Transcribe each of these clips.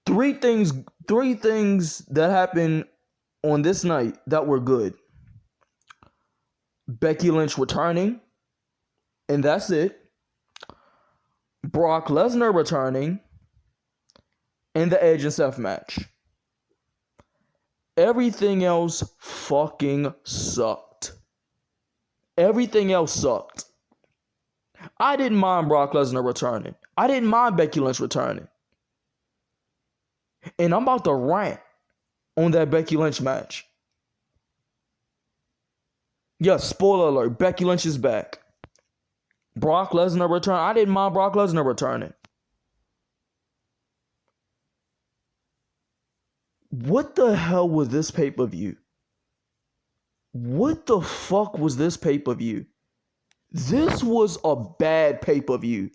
Three things that happened on this night that were good. Becky Lynch returning, and that's it. Brock Lesnar returning, and the Edge and Seth match. Everything else fucking sucked. Everything else sucked. I didn't mind Brock Lesnar returning. I didn't mind Becky Lynch returning. And I'm about to rant on that Becky Lynch match. Yeah, spoiler alert, Becky Lynch is back. Brock Lesnar return. I didn't mind Brock Lesnar returning. What the hell was this pay-per-view? What the fuck was this pay-per-view? This was a bad pay-per-view.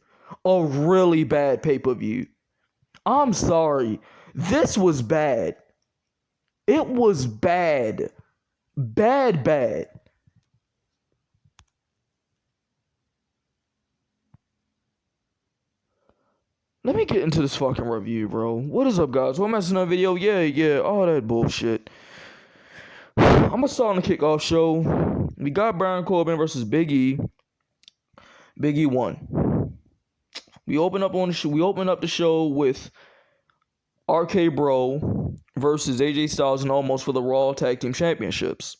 A really bad pay-per-view. I'm sorry. This was bad. It was bad. Bad. Let me get into this fucking review, bro. What is up, guys? Welcome back to another video. Yeah, all that bullshit. I'm gonna start on the kickoff show. We got Baron Corbin versus Big E. Big E won. We open up the show with RK Bro versus AJ Styles and Almost for the Raw Tag Team Championships.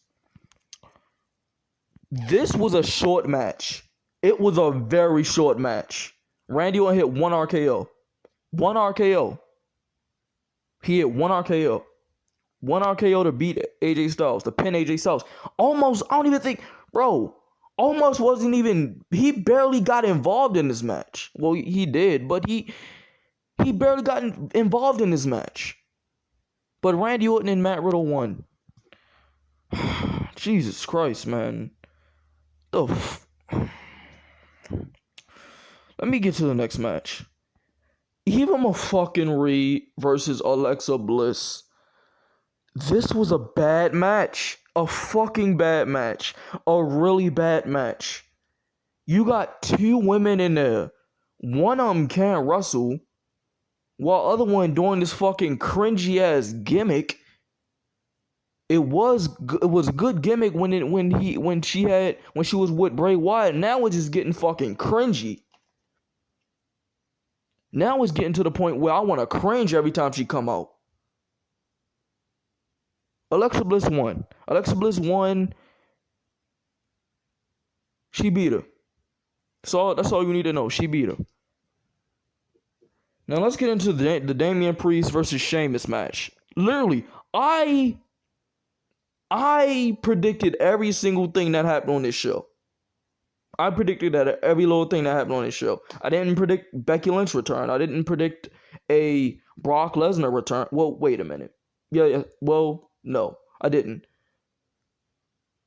This was a short match. It was a very short match. Randy Orton hit one RKO. One RKO. He hit one RKO. One RKO to beat AJ Styles, to pin AJ Styles. Almost, I don't even think, bro, Almost wasn't even, he barely got involved in this match. Well, he did, but he barely got involved in this match. But Randy Orton and Matt Riddle won. Jesus Christ, man. Let me get to the next match. Eva fucking Reed versus Alexa Bliss. This was a bad match. A fucking bad match. A really bad match. You got two women in there. One of them can't wrestle, while other one doing this fucking cringy ass gimmick. It was a good gimmick when she was with Bray Wyatt. Now it's just getting fucking cringy. Now it's getting to the point where I want to cringe every time she come out. Alexa Bliss won. She beat her. So that's all you need to know. She beat her. Now let's get into the Damien Priest versus Sheamus match. Literally, I predicted every single thing that happened on this show. I predicted that every little thing that happened on this show. I didn't predict Becky Lynch return. I didn't predict a Brock Lesnar return. Well, wait a minute. Yeah. Well, no, I didn't.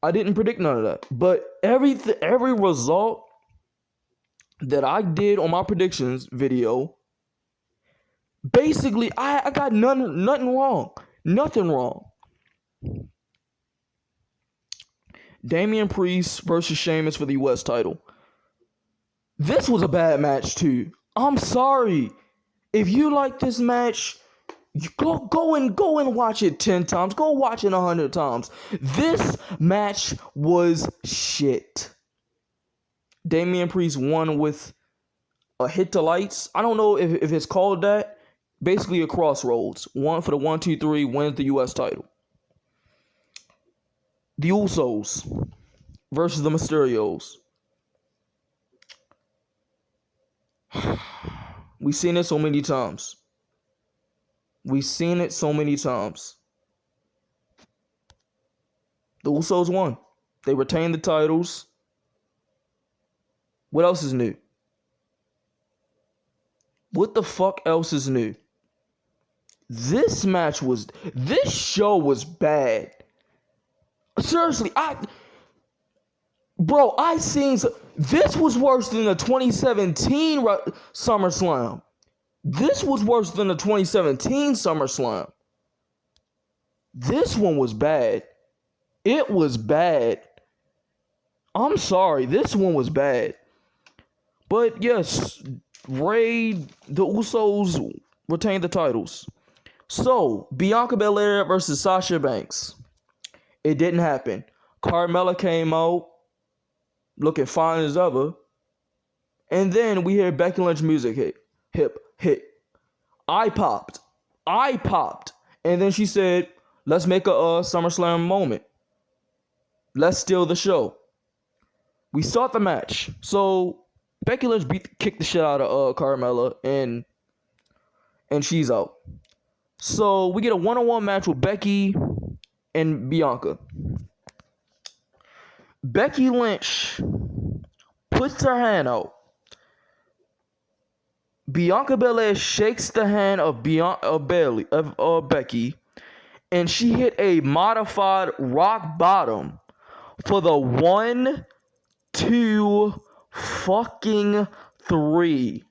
I didn't predict none of that. But every result that I did on my predictions video, basically, I got nothing wrong. Nothing wrong. Damien Priest versus Sheamus for the US title. This was a bad match too. I'm sorry. If you like this match, you go and watch it 10 times. Go watch it 100 times. This match was shit. Damien Priest won with a hit to lights. I don't know if it's called that. Basically a crossroads. One for the 1, 2, 3 wins the US title. The Usos versus the Mysterios. We've seen it so many times. The Usos won. They retained the titles. What else is new? What the fuck else is new? This show was bad. Seriously, this was worse than the 2017 SummerSlam. This was worse than the 2017 SummerSlam. This one was bad. It was bad. I'm sorry, this one was bad. But yes, the Usos retained the titles. So, Bianca Belair versus Sasha Banks. It didn't happen. Carmella came out looking fine as ever. And then we hear Becky Lynch music hit. I popped. And then she said, let's make a SummerSlam moment. Let's steal the show. We start the match. So Becky Lynch kicked the shit out of Carmella, and she's out. So we get a one-on-one match with Becky and Bianca. Becky Lynch puts her hand out. Bianca Belair shakes the hand of Becky, and she hit a modified rock bottom for the 1, 2, fucking 3.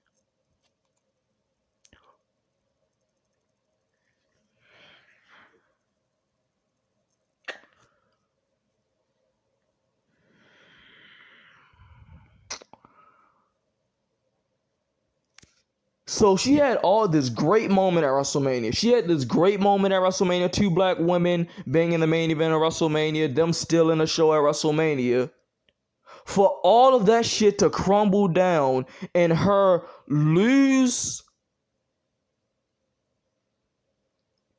So she had all this great moment at WrestleMania. She had this great moment at WrestleMania. 2 black women being in the main event of WrestleMania. Them stealing the show at WrestleMania. For all of that shit to crumble down and her lose.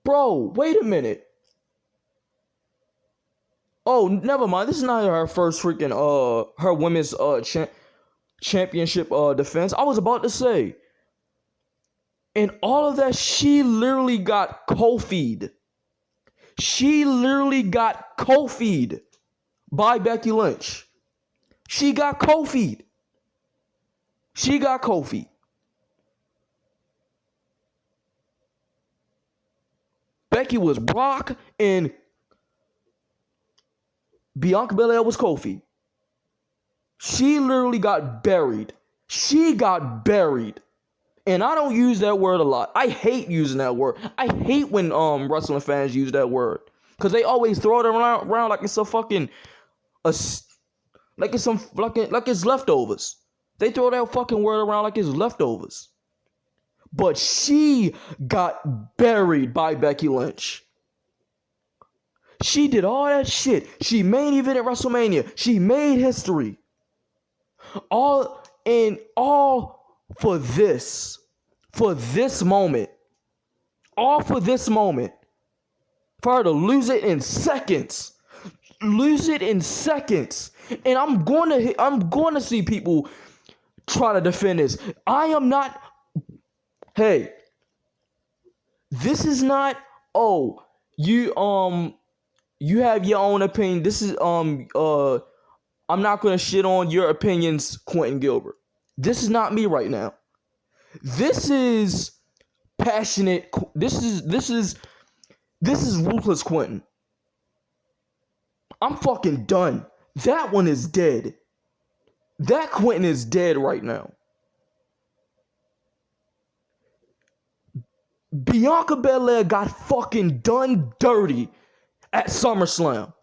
Bro, wait a minute. Oh, never mind. This is not her first freaking her women's championship defense. I was about to say. And all of that, she literally got Kofi'd. She literally got Kofi'd by Becky Lynch. She got Kofi'd. She got Kofi. Becky was Brock and Bianca Belair was Kofi. She literally got buried. She got buried. And I don't use that word a lot. I hate using that word. I hate when wrestling fans use that word. Because they always throw it around like it's a fucking like it's leftovers. They throw that fucking word around like it's leftovers. But she got buried by Becky Lynch. She did all that shit. She main event at WrestleMania. She made history. All for this moment. All for this moment. For her to lose it in seconds. And I'm going to see people try to defend this. I am not. Hey, this is not. Oh, you have your own opinion. This is I'm not gonna shit on your opinions, Quentin Gilbert. This is not me right now. This is passionate. This is ruthless Quentin. I'm fucking done. That one is dead. That Quentin is dead right now. Bianca Belair got fucking done dirty at SummerSlam.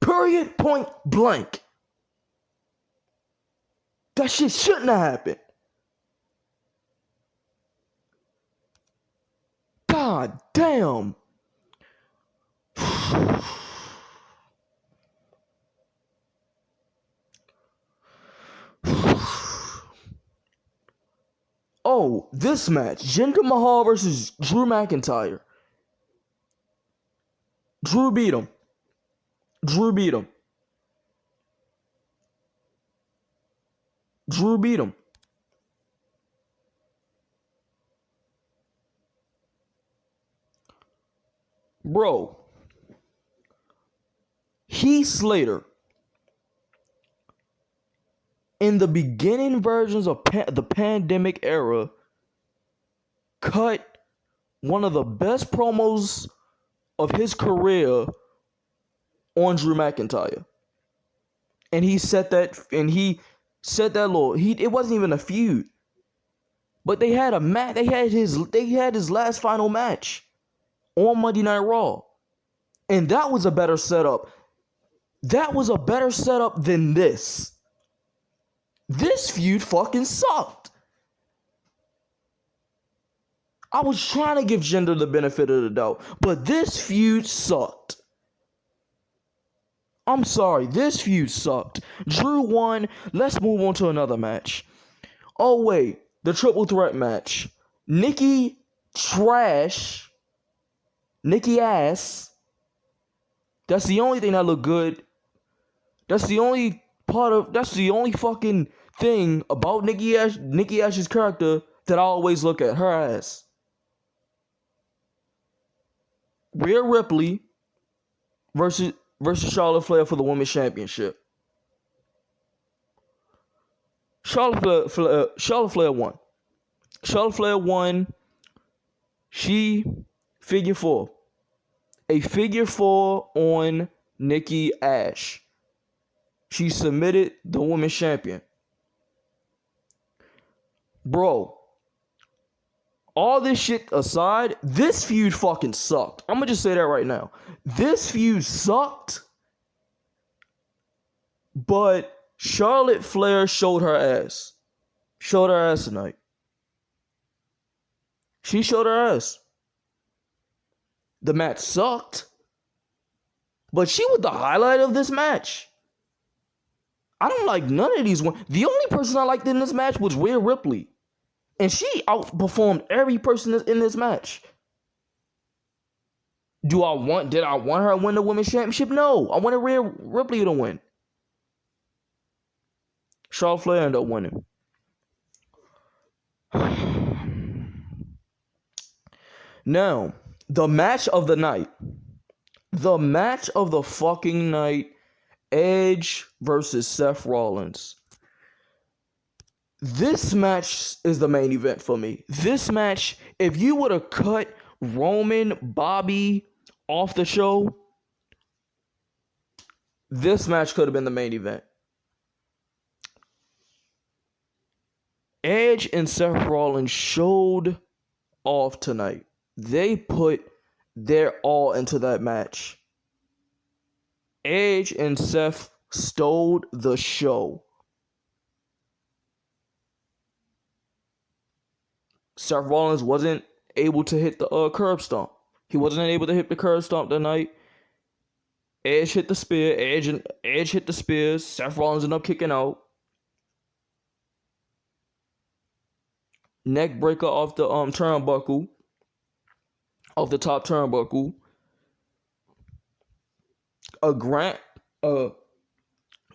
Period, point blank. That shit shouldn't have happened. God damn. Oh, this match. Jinder Mahal versus Drew McIntyre. Drew beat him. Bro. Heath Slater. In the beginning versions of the pandemic era, cut one of the best promos of his career on Drew McIntyre. And he said that little, it wasn't even a feud. But they had a match, they had his last final match on Monday Night Raw. And that was a better setup. That was a better setup than this. This feud fucking sucked. I was trying to give Jinder the benefit of the doubt, but this feud sucked. I'm sorry, this feud sucked. Drew won. Let's move on to another match. Oh wait, the triple threat match. Nikki trash. Nikki ass. That's the only thing that looked good. That's the only fucking thing about Nikki Ash's character that I always look at. Her ass. Rhea Ripley versus Charlotte Flair for the Women's Championship. Charlotte Flair won. Charlotte Flair won. She figure four. A figure four on Nikki Ash. She submitted the Women's Champion. Bro, all this shit aside, this feud fucking sucked. I'm gonna just say that right now. This feud sucked, but Charlotte Flair showed her ass. Showed her ass tonight. She showed her ass. The match sucked, but she was the highlight of this match. I don't like none of these ones. The only person I liked in this match was Rhea Ripley. And she outperformed every person in this match. Did I want her to win the Women's Championship? No. I wanted Rhea Ripley to win. Charlotte Flair ended up winning. Now, the match of the night. The match of the fucking night. Edge versus Seth Rollins. This match is the main event for me. This match, if you would have cut Roman, Bobby off the show, this match could have been the main event. Edge and Seth Rollins showed off tonight. They put their all into that match. Edge and Seth stole the show. Seth Rollins wasn't able to hit the curb stomp. He wasn't able to hit the curb stomp tonight. Edge hit the spear. Edge hit the spears. Seth Rollins ended up kicking out. Neck breaker off the turnbuckle. Off the top turnbuckle. A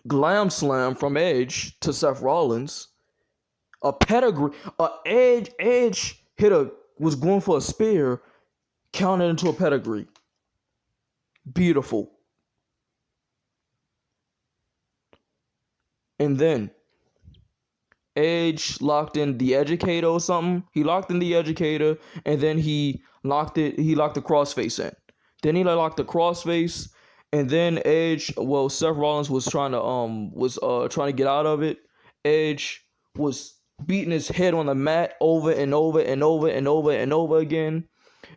glam slam from Edge to Seth Rollins. A pedigree. Edge was going for a spear, counted into a pedigree. Beautiful. And then Edge locked in the Educator or something. He locked in the Educator, and then he locked the crossface in. Then he locked the crossface, and then Seth Rollins was trying to get out of it. Edge was beating his head on the mat over and over and over and over and over again.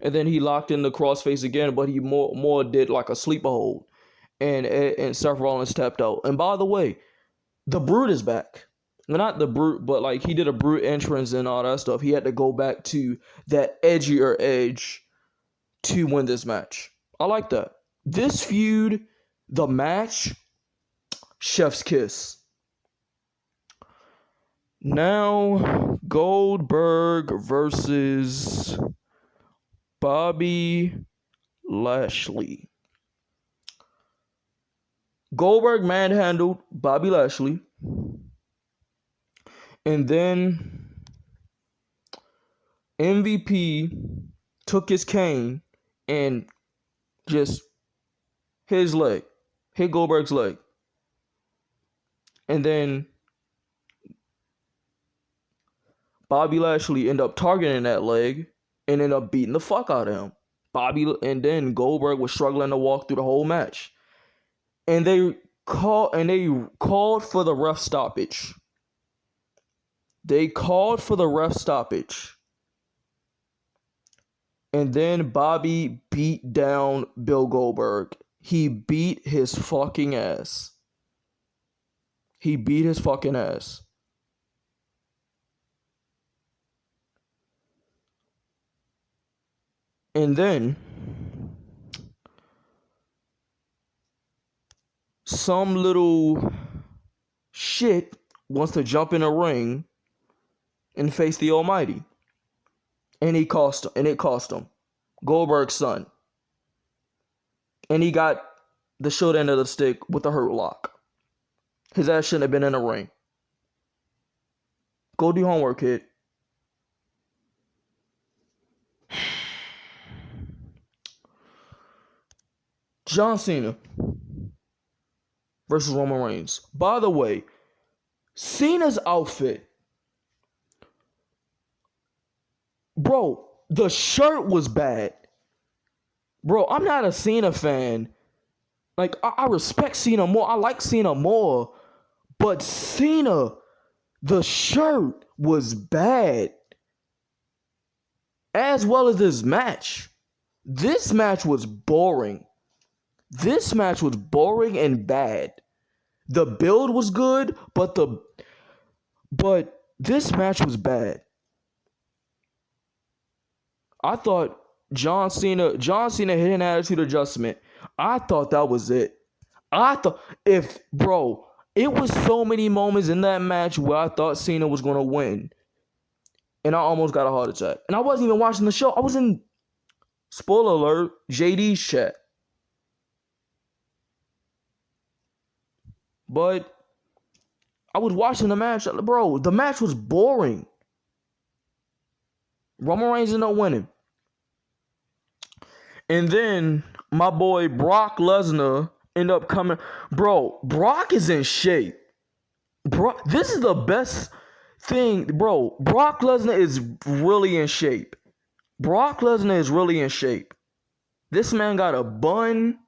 And then he locked in the crossface again, but he more did like a sleeper hold. And Seth Rollins tapped out. And by the way, the Brute is back. Not the Brute, but like he did a Brute entrance and all that stuff. He had to go back to that edgier Edge to win this match. I like that. This feud, the match, chef's kiss. Now, Goldberg versus Bobby Lashley. Goldberg manhandled Bobby Lashley. And then MVP took his cane and just hit Goldberg's leg. And then Bobby Lashley ended up targeting that leg and ended up beating the fuck out of him. And then Goldberg was struggling to walk through the whole match. And they called for the ref stoppage. And then Bobby beat down Bill Goldberg. He beat his fucking ass. And then some little shit wants to jump in a ring and face the Almighty. And it cost him. Goldberg's son. And he got the short end of the stick with the hurt lock. His ass shouldn't have been in the ring. Go do homework, kid. John Cena versus Roman Reigns. By the way, Cena's outfit, bro, the shirt was bad. Bro, I'm not a Cena fan. Like, I respect Cena more. I like Cena more. But Cena, the shirt was bad. As well as this match. This match was boring. This match was boring and bad. The build was good, but this match was bad. I thought John Cena hit an attitude adjustment. I thought that was it. It was so many moments in that match where I thought Cena was going to win. And I almost got a heart attack. And I wasn't even watching the show. I was in, spoiler alert, JD's chat. But I was watching the match. Bro, the match was boring. Roman Reigns ended up winning. And then my boy Brock Lesnar ended up coming. Bro, Brock is in shape. This is the best thing. Bro, Brock Lesnar is really in shape. This man got a bun.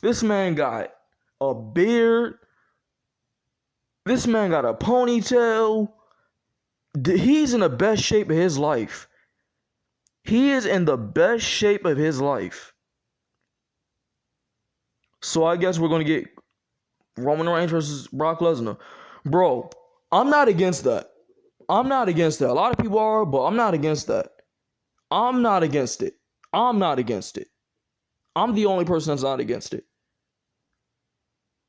This man got a beard. This man got a ponytail. He's in the best shape of his life. He is in the best shape of his life. So I guess we're going to get Roman Reigns versus Brock Lesnar. Bro, I'm not against that. A lot of people are, but I'm not against that. I'm not against it. I'm the only person that's not against it.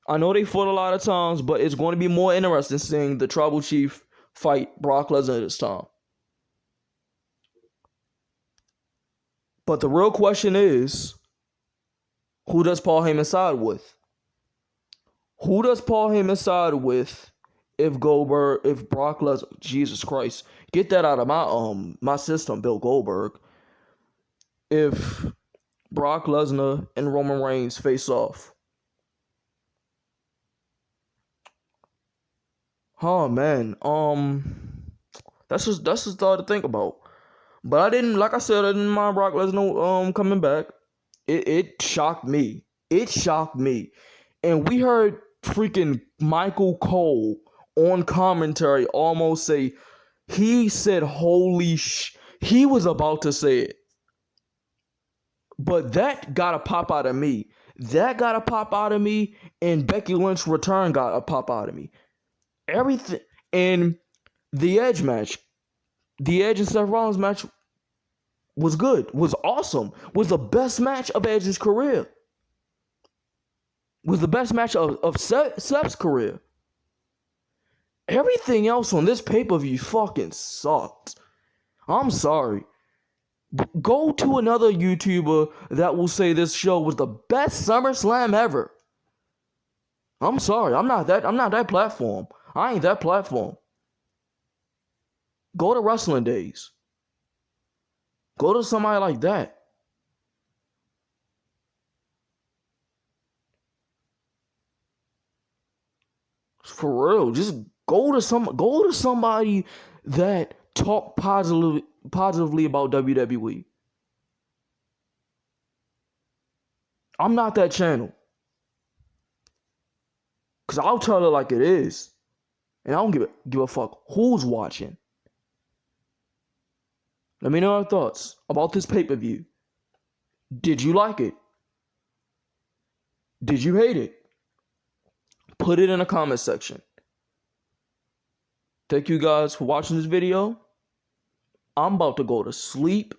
I know they fought a lot of times, but it's going to be more interesting seeing the Tribal Chief fight Brock Lesnar this time. But the real question is, who does Paul Heyman side with? If Brock Lesnar, Jesus Christ, get that out of my system, Bill Goldberg. If Brock Lesnar and Roman Reigns face off. Oh man, that's just thought to think about. But I didn't mind Brock Lesnar coming back. It shocked me. And we heard freaking Michael Cole on commentary almost say, he said holy he was about to say it. But that got a pop out of me. And Becky Lynch's return got a pop out of me. Everything. And the Edge match. The Edge and Seth Rollins match was good. Was awesome. Was the best match of Edge's career. Was the best match of Seth's career. Everything else on this pay-per-view fucking sucked. I'm sorry. Go to another YouTuber that will say this show was the best SummerSlam ever. I'm sorry. I'm not that platform. I ain't that platform. Go to Wrestling Days. Go to somebody like that. For real, just go to somebody that talk positively about WWE. I'm not that channel. Cause I'll tell it like it is. And I don't give a fuck who's watching. Let me know your thoughts about this pay-per-view. Did you like it? Did you hate it? Put it in the comment section. Thank you guys for watching this video. I'm about to go to sleep.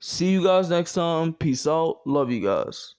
See you guys next time. Peace out. Love you guys.